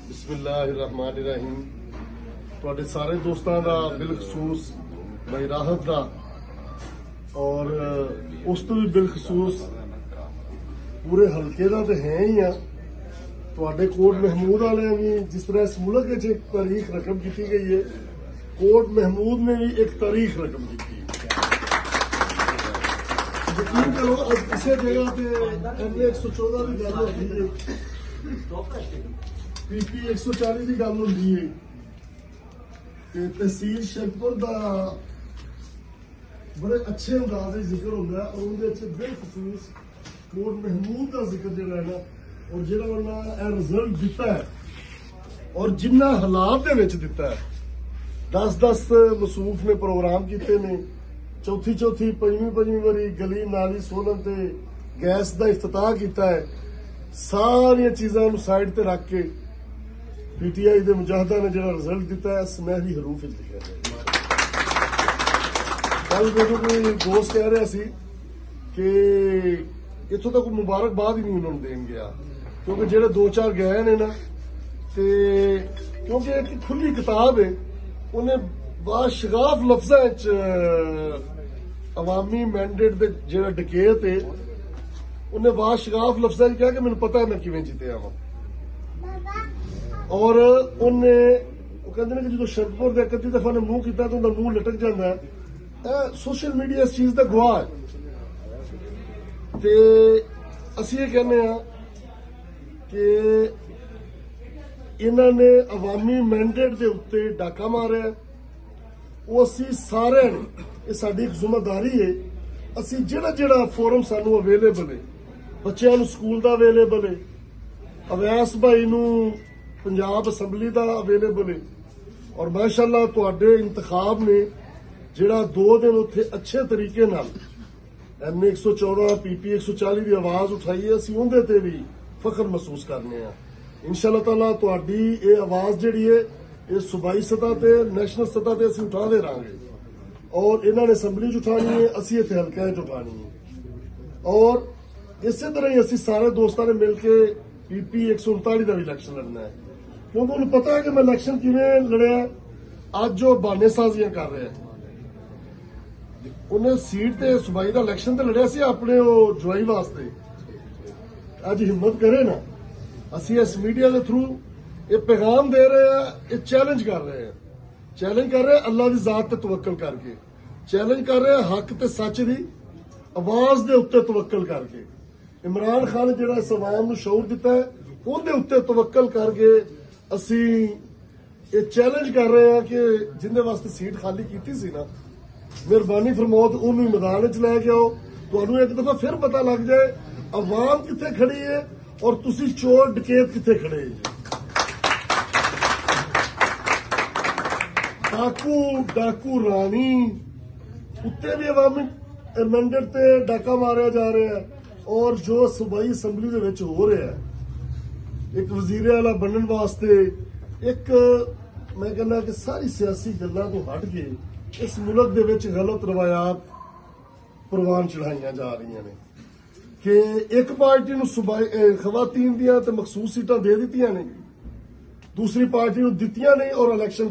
बिस्मिल्लाहिर्रहमानिर्रहीम। तुहाडे सारे दोस्तों का बिलखसूस भाई राहत का और उस तो भी बिलखसूस पूरे हल्के का तो है ही आ। तुहाडे कोट महमूद वाले भी जिस तरह इस मुल्क में एक तारीख रकम की गई है, कोट महमूद ने भी एक तारीख रकम की। यकीन करो अब किसी जगह पे MA 114 की गल होती है, PP 140 की गल होती है, तहसील शेखपुर का बड़े अच्छे अंदाज जिक्र होता है और उनके बिलखसूस कोट महमूद का जिक्र जो है ना, और जो रिजल्ट दिता है और जिन्ना हालात के विच दिता है। 10-10 मसूफ ने प्रोग्राम किए ने, चौथी पंजवीं वारी गली नाली सोलन ते गैस का इफ्तिताह किया है। सारिया चीजों साइड ते रख के PTI के मुजाहिदा ने जो रिजल्ट दिता है सुनहरी हरूफ लिखा है। कल मेरे कोई दोस्त कह रहा सी कि इतों तक मुबारकबाद ही नहीं उन्होंने देन गया, क्योंकि जेडे 2-4 गए ने ना, ते क्योंकि एक खुली किताब है, उन्हें बाशगाफ लफ्जां च अवामी मैंडेट दे जेड़ा डकैत है उन्हें बाशगाफ लफ्जां च कहा कि मैंने पता है मैं किवें जितया वा। और उन्हें कहते हैं कि जो शेखपुर दे कदी दफा ने मुंह किया तो उनका मुंह लटक जाता है। सोशल मीडिया इस चीज का गवाह है। ते असीं ये कहने कि इन्होंने अवामी मैंडेट के उत्ते डाका मारिया, वो असी सारे ने, ये साडी एक जिम्मेदारी है। असी जेड़ा फोरम सानू अवेलेबल है, बच्चों स्कूल का अवेलेबल है, अवैस भाई नू पंजाब असैम्बली का अवेलेबल है, और माशाअल्लाह तुहाडे इंतखाब ने जेड़ा 2 दिन उत्थे अच्छे तरीके नाल MA 114 PP 140 की आवाज उठाई है, असी उहदे ते भी फख्र महसूस करने हैं। इंशाअल्लाह ताला तुहाडी ये आवाज जिहड़ी है ये सूबाई सतह ते नैशनल सतह ते असीं उठाते रहांगे, और इन्होंने असैम्बली च उठानी है, असीं इत्थे हल्के च उठानी है। और इसे तरह ही असीं सारे दोस्तों ने मिलकर PP 139 का भी इलैक्शन लड़ना है, क्योंकि उन्हें पता है कि मैं इलैक्शन किवें लड़िया। अज जो बहानेसाजियां कर रहे हैं, उन्हें सीट ते सूबाई का इलैक्शन तो लड़िया सी अपने जवाई वास्ते। अज हिम्मत करे ना, असीं इस मीडिया के थ्रू ये पैगाम दे रहे हैं, ये चैलेंज कर रहे हैं, अल्लाह की जात ते तवक्कल करके, चैलेंज कर रहे हैं हक ते सच की आवाज के उत्ते तवक्कल करके। इमरान खान ने जिहड़ा इस अवाम नूं शऊर दिता है, उहदे उत्ते तवक्कल करके असी ये चैलेंज कर रहे हैं कि जिंदे वास्ते सीट खाली की सी ना, मेहरबानी फरमाओ तो उन्होंने मैदान च लैके आओ। तुहानूं एक दफा फिर पता लग जाए अवाम कित्थे खड़ी है और तुसी चोर डकैत कित्थे खड़े है। डाकू रानी उत्ते भी अवामी मैंडेट ते डाका मारिया जा रहा है, और जो सूबाई असैम्बली दे विच हो रहा है एक वजीरे आला बनने वास्ते, एक मैं कहना कि सारी सियासी गल्लां तो हट के इस मुल्क दे विच गलत रवायात प्रवान चढ़ाइयां जा रही ने कि एक पार्टी नूं सूबाई खवातीन दियां ते मखसूस सीटां दे दित्तियां ने, दूसरी पार्टी नूं दित्तियां नहीं और इलैक्शन